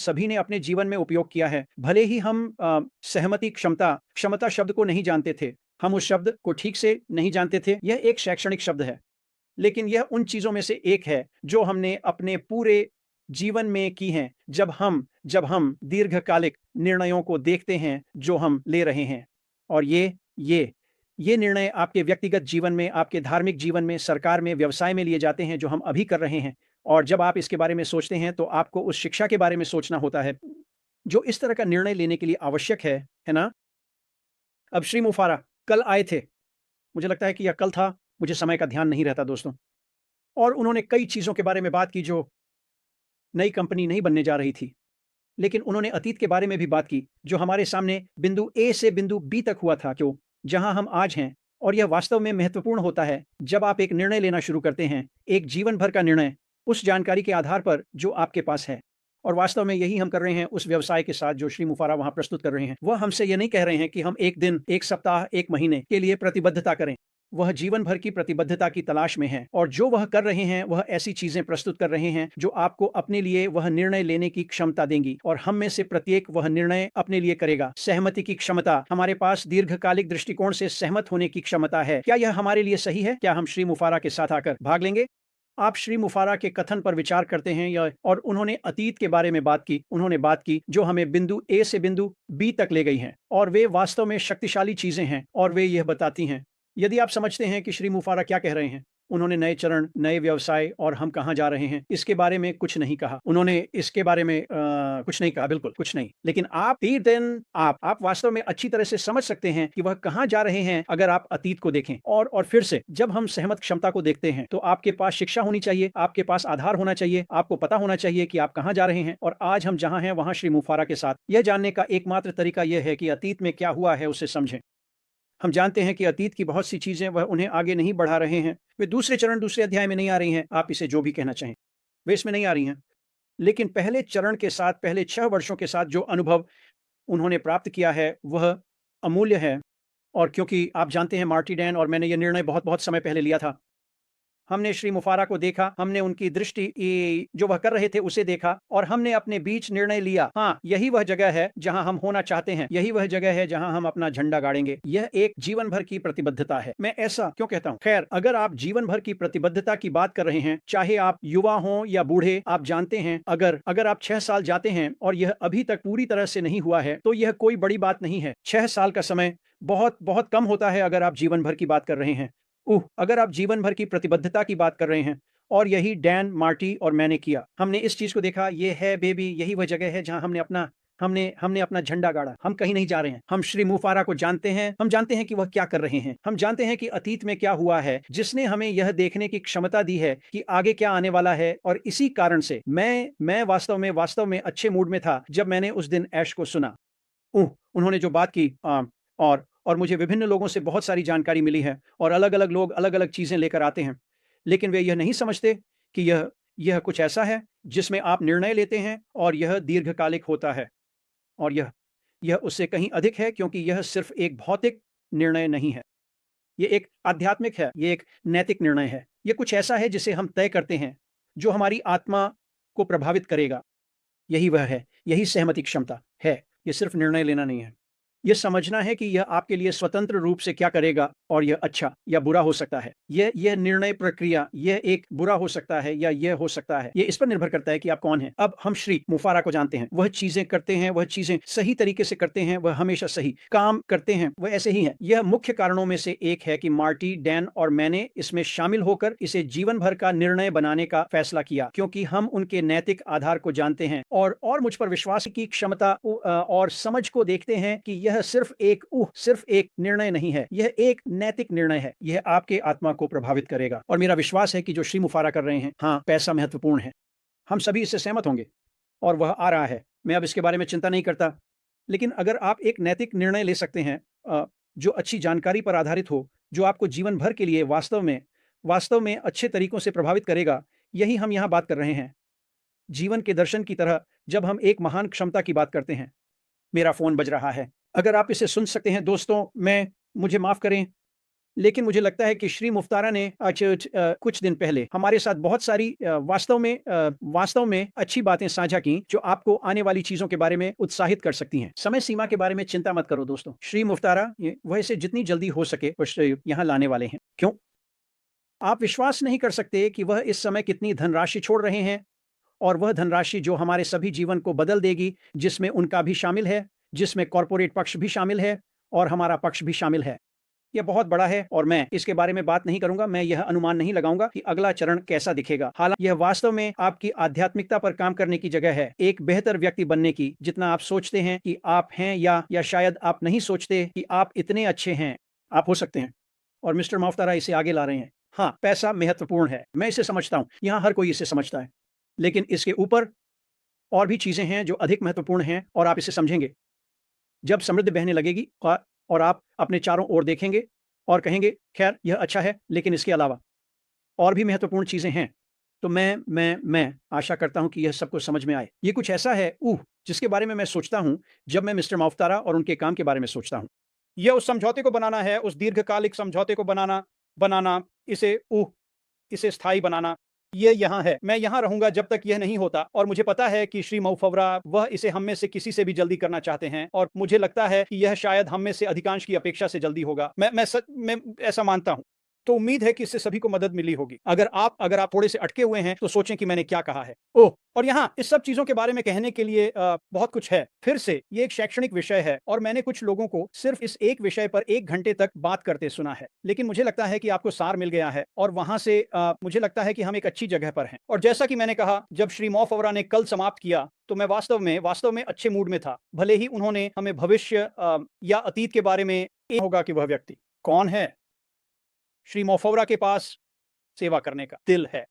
सभी ने अपने जीवन में उपयोग किया है। भले ही हम सहमति, क्षमता क्षमता शब्द को नहीं जानते थे, हम उस शब्द को ठीक से नहीं जानते थे, यह एक शैक्षणिक शब्द है। लेकिन यह उन चीज़ों में से एक है जो हमने अपने पूरे जीवन में की हैं, जब हम दीर्घकालिक निर्णयों को देखते हैं जो हम ले रहे हैं। और ये निर्णय आपके व्यक्तिगत जीवन में, आपके धार्मिक जीवन में, सरकार में, व्यवसाय में लिए जाते हैं जो हम अभी कर रहे हैं। और जब आप इसके बारे में सोचते हैं तो आपको उस शिक्षा के बारे में सोचना होता है, जो इस तरह का निर्णय लेने के लिए आवश्यक है ना? अब श्री मुफारा कल आए थे, मुझे लगता है कि यह कल था, मुझे समय का ध्यान नहीं रहता दोस्तों। और उन्होंने कई चीज़ों के बारे में बात की जो नई कंपनी नहीं बनने जा रही थी। लेकिन उन्होंने अतीत के बारे में भी बात की, जो हमारे सामने बिंदु ए से बिंदु बी तक हुआ था, जो जहां हम आज हैं। और यह वास्तव में महत्वपूर्ण होता है जब आप एक निर्णय लेना शुरू करते हैं, एक जीवन भर का निर्णय, उस जानकारी के आधार पर जो आपके पास है। और वास्तव में यही हम कर रहे हैं उस व्यवसाय के साथ जो श्री मुफारा वहां प्रस्तुत कर रहे हैं। वह हमसे यह नहीं कह रहे हैं कि हम एक दिन, एक सप्ताह, एक महीने के लिए प्रतिबद्धता करें। वह जीवन भर की प्रतिबद्धता की तलाश में हैं, और जो वह कर रहे हैं वह ऐसी चीजें प्रस्तुत कर रहे हैं जो आपको अपने लिए वह निर्णय लेने की क्षमता देंगी। और हम में से प्रत्येक वह निर्णय अपने लिए करेगा। सहमति की क्षमता, हमारे पास दीर्घकालिक दृष्टिकोण से सहमत होने की क्षमता है। क्या यह हमारे लिए सही है? क्या हम श्री मुफारा के साथ आकर भाग लेंगे? आप श्री मुफारा के कथन पर विचार करते हैं, या और उन्होंने अतीत के बारे में बात की, उन्होंने बात की जो हमें बिंदु ए से बिंदु बी तक ले गई हैं। और वे वास्तव में शक्तिशाली चीजें हैं, और वे यह बताती हैं। यदि आप समझते हैं कि श्री मुफारा क्या कह रहे हैं, उन्होंने नए चरण, नए व्यवसाय और हम कहाँ जा रहे हैं, इसके बारे में कुछ नहीं कहा। उन्होंने इसके बारे में कुछ नहीं कहा, बिल्कुल कुछ नहीं। लेकिन आप तीर दिन आप वास्तव में अच्छी तरह से समझ सकते हैं कि वह कहाँ जा रहे हैं अगर आप अतीत को देखें। और फिर से जब हम सहमत क्षमता को देखते हैं तो आपके पास शिक्षा होनी चाहिए, आपके पास आधार होना चाहिए, आपको पता होना चाहिए कि आप कहाँ जा रहे हैं। और आज हम जहाँ हैं वहाँ श्री मुफारा के साथ यह जानने का एकमात्र तरीका यह है कि अतीत में क्या हुआ है उसे समझें। हम जानते हैं कि अतीत की बहुत सी चीज़ें वह उन्हें आगे नहीं बढ़ा रहे हैं। वे दूसरे चरण, दूसरे अध्याय में नहीं आ रही हैं, आप इसे जो भी कहना चाहें। वे इसमें नहीं आ रही हैं। लेकिन पहले चरण के साथ, पहले 6 वर्षों के साथ जो अनुभव उन्होंने प्राप्त किया है, वह अमूल्य है। और क्योंकि आप जानते हैं मार्टी डैन और मैंने यह निर्णय बहुत-बहुत समय पहले लिया था। हमने श्री मुफारा को देखा, हमने उनकी दृष्टि जो वह कर रहे थे उसे देखा, और हमने अपने बीच निर्णय लिया, हाँ, यही वह जगह है जहां हम होना चाहते हैं, यही वह जगह है जहां हम अपना झंडा गाड़ेंगे। यह एक जीवन भर की प्रतिबद्धता है। मैं ऐसा क्यों कहता हूं? खैर, अगर आप जीवन भर की प्रतिबद्धता की बात कर रहे हैं, चाहे आप युवा हों या बूढ़े, आप जानते हैं अगर अगर आप 6 साल जाते हैं और यह अभी तक पूरी तरह से नहीं हुआ है, तो यह कोई बड़ी बात नहीं है। 6 साल का समय बहुत बहुत कम होता है अगर आप जीवन भर की बात कर रहे हैं। अगर आप जीवन भर की प्रतिबद्धता की बात कर रहे हैं, और यही डैन, मार्टी और मैंने किया। हमने इस चीज़ को देखा, ये है बेबी, यही वह जगह है जहाँ हमने अपना झंडा गाड़ा। हम कहीं नहीं जा रहे हैं। हम श्री मुफारा को जानते हैं, हम जानते हैं कि वह क्या कर रहे हैं। हम जानते हैं कि अतीत में क्या हुआ है, जिसने हमें यह देखने की क्षमता दी है कि आगे क्या आने वाला है। और इसी कारण से मैं वास्तव में अच्छे मूड में था जब मैंने उस दिन ऐश को सुना। उन्होंने जो बात की, और मुझे विभिन्न लोगों से बहुत सारी जानकारी मिली है, और अलग-अलग लोग अलग-अलग चीज़ें लेकर आते हैं। लेकिन वे यह नहीं समझते कि यह कुछ ऐसा है जिसमें आप निर्णय लेते हैं और यह दीर्घकालिक होता है। और यह उससे कहीं अधिक है, क्योंकि यह सिर्फ़ एक भौतिक निर्णय नहीं है। ये एक आध्यात्मिक है, ये एक नैतिक निर्णय है। ये कुछ ऐसा है जिसे हम तय करते हैं, जो हमारी आत्मा को प्रभावित करेगा। यही वह है, यही सहमति क्षमता है। ये सिर्फ़ निर्णय लेना नहीं है। ये समझना है कि यह आपके लिए स्वतंत्र रूप से क्या करेगा, और यह अच्छा या बुरा हो सकता है। यह निर्णय प्रक्रिया, यह एक बुरा हो सकता है या यह हो सकता है। ये इस पर निर्भर करता है कि आप कौन हैं। अब हम श्री मुफारा को जानते हैं। वह चीज़ें करते हैं, वह चीज़ें सही तरीके से करते हैं, वह हमेशा सही काम करते हैं, वह ऐसे ही हैं। यह मुख्य कारणों में से एक है कि मार्टी, डैन और मैंने इसमें शामिल होकर इसे जीवन भर का निर्णय बनाने का फैसला किया, क्योंकि हम उनके नैतिक आधार को जानते हैं, और मुझ पर विश्वास की क्षमता और समझ को देखते हैं कि यह सिर्फ एक निर्णय नहीं है, यह एक नैतिक निर्णय है। यह आपके आत्मा को प्रभावित करेगा। और मेरा विश्वास है कि जो श्री मुफारा कर रहे हैं, हाँ, पैसा महत्वपूर्ण है, हम सभी इससे सहमत होंगे, और वह आ रहा है। मैं अब इसके बारे में चिंता नहीं करता। लेकिन अगर आप एक नैतिक निर्णय ले सकते हैं, जो अच्छी जानकारी पर आधारित हो, जो आपको जीवन भर के लिए वास्तव में अच्छे तरीकों से प्रभावित करेगा, यही हम यहाँ बात कर रहे हैं। जीवन के दर्शन की तरह, जब हम एक महान क्षमता की बात करते हैं। मेरा फ़ोन बज रहा है। अगर आप इसे सुन सकते हैं दोस्तों, मुझे माफ़ करें, लेकिन मुझे लगता है कि श्री मुफ्तारा ने कुछ दिन पहले हमारे साथ बहुत सारी वास्तव में अच्छी बातें साझा की जो आपको आने वाली चीज़ों के बारे में उत्साहित कर सकती हैं। समय सीमा के बारे में चिंता मत करो दोस्तों। श्री मुफ्तारा वह इसे जितनी जल्दी हो सके यहाँ लाने वाले हैं। क्यों? आप विश्वास नहीं कर सकते कि वह इस समय कितनी धनराशि छोड़ रहे हैं, और वह धनराशि जो हमारे सभी जीवन को बदल देगी, जिसमें उनका भी शामिल है, जिसमें कॉर्पोरेट पक्ष भी शामिल है और हमारा पक्ष भी शामिल है। यह बहुत बड़ा है और मैं इसके बारे में बात नहीं करूंगा। मैं यह अनुमान नहीं लगाऊंगा कि अगला चरण कैसा दिखेगा। हालांकि यह वास्तव में आपकी आध्यात्मिकता पर काम करने की जगह है, एक बेहतर व्यक्ति बनने की, जितना आप सोचते हैं कि आप हैं, या शायद आप नहीं सोचते कि आप इतने अच्छे हैं। आप हो सकते हैं। और मिस्टर मुफ्तारा इसे आगे ला रहे हैं। हाँ, पैसा महत्वपूर्ण है, मैं इसे समझता हूँ, यहाँ हर कोई इसे समझता है, लेकिन इसके ऊपर और भी चीजें हैं जो अधिक महत्वपूर्ण हैं, और आप इसे समझेंगे जब समृद्धि बहने लगेगी, और आप अपने चारों ओर देखेंगे और कहेंगे, खैर यह अच्छा है, लेकिन इसके अलावा और भी महत्वपूर्ण चीजें हैं। तो मैं आशा करता हूं कि यह सबको समझ में आए। ये कुछ ऐसा है जिसके बारे में मैं सोचता हूं जब मैं मिस्टर मुफ्तारा और उनके काम के बारे में सोचता हूं। यह उस समझौते को बनाना है, उस दीर्घकालिक समझौते को बनाना बनाना इसे इसे स्थायी बनाना। ये यहाँ है, मैं यहाँ रहूंगा जब तक यह नहीं होता, और मुझे पता है कि श्री मौफवरा वह इसे हम में से किसी से भी जल्दी करना चाहते हैं, और मुझे लगता है कि यह शायद हम में से अधिकांश की अपेक्षा से जल्दी होगा। मैं ऐसा मानता हूँ। तो उम्मीद है कि इससे सभी को मदद मिली होगी। अगर आप थोड़े से अटके हुए हैं तो सोचें कि मैंने क्या कहा है। और यहाँ इस सब चीजों के बारे में कहने के लिए बहुत कुछ है। फिर से ये एक शैक्षणिक विषय है, और मैंने कुछ लोगों को सिर्फ इस एक विषय पर 1 घंटे तक बात करते सुना है, लेकिन मुझे लगता है कि आपको सार मिल गया है, और वहां से मुझे लगता है कि हम एक अच्छी जगह पर हैं। और जैसा कि मैंने कहा, जब श्री मौफवरा ने कल समाप्त किया तो मैं वास्तव में अच्छे मूड में था। भले ही उन्होंने हमें भविष्य या अतीत के बारे में होगा कि वह व्यक्ति कौन है। श्री मौफवरा के पास सेवा करने का दिल है।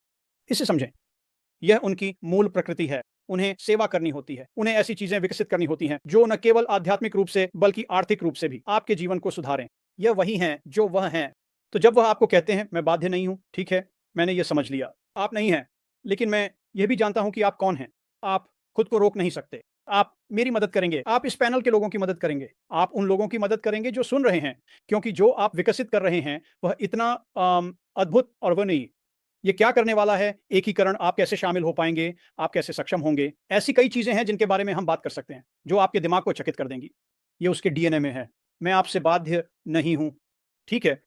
इसे समझें, यह उनकी मूल प्रकृति है। उन्हें सेवा करनी होती है, उन्हें ऐसी चीजें विकसित करनी होती हैं जो न केवल आध्यात्मिक रूप से बल्कि आर्थिक रूप से भी आपके जीवन को सुधारें। यह वही हैं जो वह हैं। तो जब वह आपको कहते हैं, मैं बाध्य नहीं हूं, ठीक है, मैंने यह समझ लिया, आप नहीं हैं, लेकिन मैं यह भी जानता हूं कि आप कौन हैं। आप खुद को रोक नहीं सकते। आप मेरी मदद करेंगे, आप इस पैनल के लोगों की मदद करेंगे, आप उन लोगों की मदद करेंगे जो सुन रहे हैं, क्योंकि जो आप विकसित कर रहे हैं वह इतना अद्भुत और वह नहीं। ये क्या करने वाला है, एकीकरण, आप कैसे शामिल हो पाएंगे, आप कैसे सक्षम होंगे, ऐसी कई चीजें हैं जिनके बारे में हम बात कर सकते हैं जो आपके दिमाग को चकित कर देंगी। ये उसके डीएनए में है। मैं आपसे बाध्य नहीं हूं, ठीक है,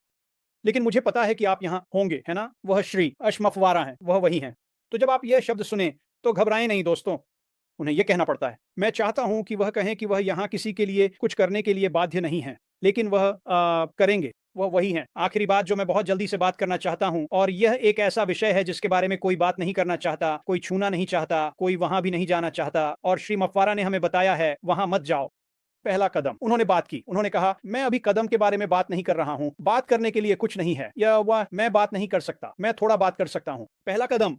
लेकिन मुझे पता है कि आप यहाँ होंगे, है ना। वह श्री अशमफवारा हैं, वह वही हैं। तो जब आप यह शब्द सुने तो घबराएं नहीं दोस्तों, उन्हें यह कहना पड़ता है। मैं चाहता हूं कि वह कहें कि वह यहाँ किसी के लिए कुछ करने के लिए बाध्य नहीं है, लेकिन वह करेंगे, वह वही हैं। आखिरी बात जो मैं बहुत जल्दी से बात करना चाहता हूं, और यह एक ऐसा विषय है जिसके बारे में कोई बात नहीं करना चाहता, कोई छूना नहीं चाहता, कोई वहां भी नहीं जाना चाहता, और श्री मफवारा ने हमें बताया है, वहां मत जाओ। पहला कदम, उन्होंने बात की, उन्होंने कहा, मैं अभी कदम के बारे में बात नहीं कर रहा हूं, बात करने के लिए कुछ नहीं है, या वह मैं बात नहीं कर सकता, मैं थोड़ा बात कर सकता हूं। पहला कदम,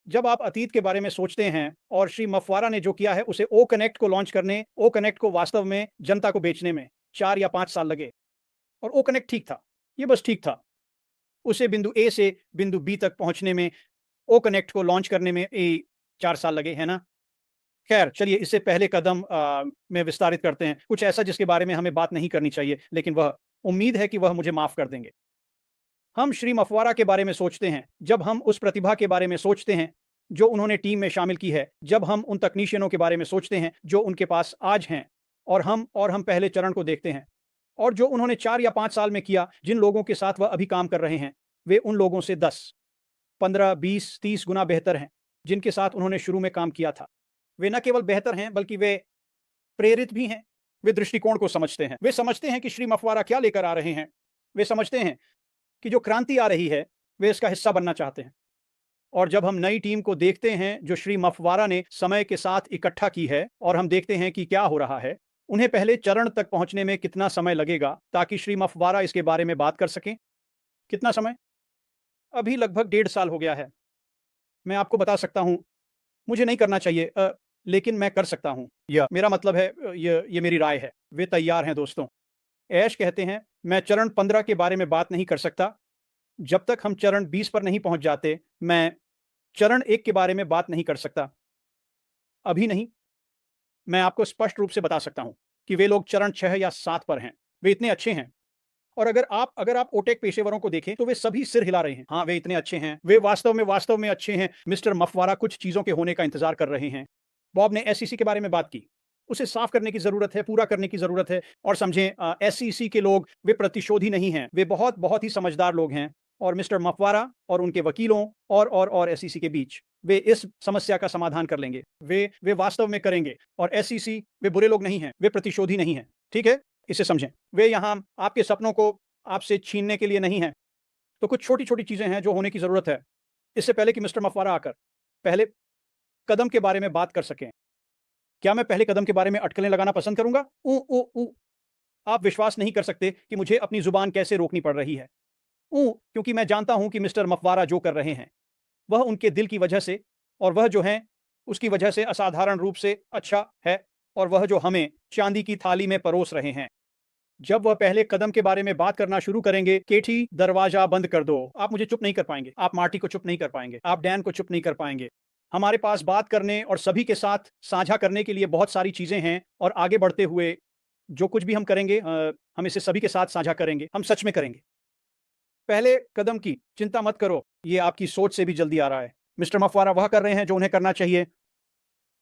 जब आप अतीत के बारे में सोचते हैं, और श्री मफवारा ने जो किया है उसे ओ कनेक्ट को लॉन्च करने, ओ कनेक्ट को वास्तव में जनता को बेचने में 4 या 5 साल लगे, और ओ कनेक्ट ठीक था, ये बस ठीक था। उसे बिंदु ए से बिंदु बी तक पहुंचने में, ओ कनेक्ट को लॉन्च करने में 4 साल लगे, है ना। खैर चलिए, इससे पहले कदम में विस्तारित करते हैं कुछ ऐसा जिसके बारे में हमें बात नहीं करनी चाहिए, लेकिन वह उम्मीद है कि वह मुझे माफ कर देंगे। हम श्री मफवारा के बारे में सोचते हैं, जब हम उस प्रतिभा के बारे में सोचते हैं जो उन्होंने टीम में शामिल की है, जब हम उन तकनीशियनों के बारे में सोचते हैं जो उनके पास आज हैं, और हम पहले चरण को देखते हैं, और जो उन्होंने 4 या 5 साल में किया, जिन लोगों के साथ वह अभी काम कर रहे हैं, वे उन लोगों से 10, 15, 20, 30 गुना बेहतर हैं जिनके साथ उन्होंने शुरू में काम किया था। वे न केवल बेहतर हैं, बल्कि वे प्रेरित भी हैं। वे दृष्टिकोण को समझते हैं, वे समझते हैं कि श्री मफवारा क्या लेकर आ रहे हैं, वे समझते हैं कि जो क्रांति आ रही है वे इसका हिस्सा बनना चाहते हैं। और जब हम नई टीम को देखते हैं जो श्री मफवारा ने समय के साथ इकट्ठा की है, और हम देखते हैं कि क्या हो रहा है, उन्हें पहले चरण तक पहुंचने में कितना समय लगेगा ताकि श्री मफवारा इसके बारे में बात कर सकें। कितना समय? अभी लगभग 1.5 साल हो गया है। मैं आपको बता सकता हूं, मुझे नहीं करना चाहिए, लेकिन मैं कर सकता हूं। यह मेरा मतलब है, ये मेरी राय है। वे तैयार हैं दोस्तों। ऐश कहते हैं, मैं चरण 15 के बारे में बात नहीं कर सकता जब तक हम चरण 20 पर नहीं पहुंच जाते। मैं चरण 1 के बारे में बात नहीं कर सकता, अभी नहीं। मैं आपको स्पष्ट रूप से बता सकता हूं कि वे लोग चरण 6 या 7 पर हैं। वे इतने अच्छे हैं, और अगर आप ओटेक पेशेवरों को देखें तो वे सभी सिर हिला रहे हैं। हाँ, वे इतने अच्छे हैं, वे वास्तव में अच्छे हैं। मिस्टर मफवारा कुछ चीज़ों के होने का इंतज़ार कर रहे हैं। बॉब ने एसईसी के बारे में बात की। उसे साफ करने की ज़रूरत है, पूरा करने की ज़रूरत है। और समझें, एसईसी के लोग वे प्रतिशोधी नहीं हैं, वे बहुत ही समझदार लोग हैं। और मिस्टर मफवारा और उनके वकीलों और एसईसी के बीच वे इस समस्या का समाधान कर लेंगे। वे वास्तव में करेंगे। और एसईसी वे बुरे लोग नहीं हैं, वे प्रतिशोधी नहीं हैं। ठीक है? इसे समझें। वे यहाँ आपके सपनों को आपसे छीनने के लिए नहीं हैं। तो कुछ छोटी-छोटी चीज़ें हैं जो होने की ज़रूरत है, इससे पहले कि मिस्टर मफवारा आकर पहले कदम के बारे में बात कर सकें। क्या मैं पहले कदम के बारे में अटकलें लगाना पसंद करूँगा? ऊ ऊ ऊ आप विश्वास नहीं कर सकते कि मुझे अपनी ज़ुबान कैसे रोकनी पड़ रही है। क्योंकि मैं जानता हूँ कि मिस्टर मफवारा जो कर रहे हैं, वह उनके दिल की वजह से, और वह जो हैं, उसकी वजह से असाधारण रूप से अच्छा है, और वह जो हमें चांदी की थाली में परोस रहे हैं। जब वह पहले कदम के बारे में बात करना शुरू करेंगे, केटी दरवाजा बंद कर दो। आप मुझे चुप नहीं कर पाएंगे, आप मार्टी को चुप नहीं कर पाएंगे, आप डैन को चुप नहीं कर पाएंगे। हमारे पास बात करने और सभी के साथ साझा करने के लिए बहुत सारी चीजें हैं, और आगे बढ़ते हुए जो कुछ भी हम करेंगे, हम इसे सभी के साथ साझा करेंगे, हम सच में करेंगे। पहले कदम की चिंता मत करो, ये आपकी सोच से भी जल्दी आ रहा है। मिस्टर मफवारा वह कर रहे हैं जो उन्हें करना चाहिए।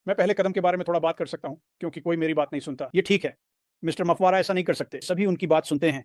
मैं पहले कदम के बारे में थोड़ा बात कर सकता हूँ, क्योंकि कोई मेरी बात नहीं सुनता। ये ठीक है, मिस्टर मफवारा ऐसा नहीं कर सकते, सभी उनकी बात सुनते हैं।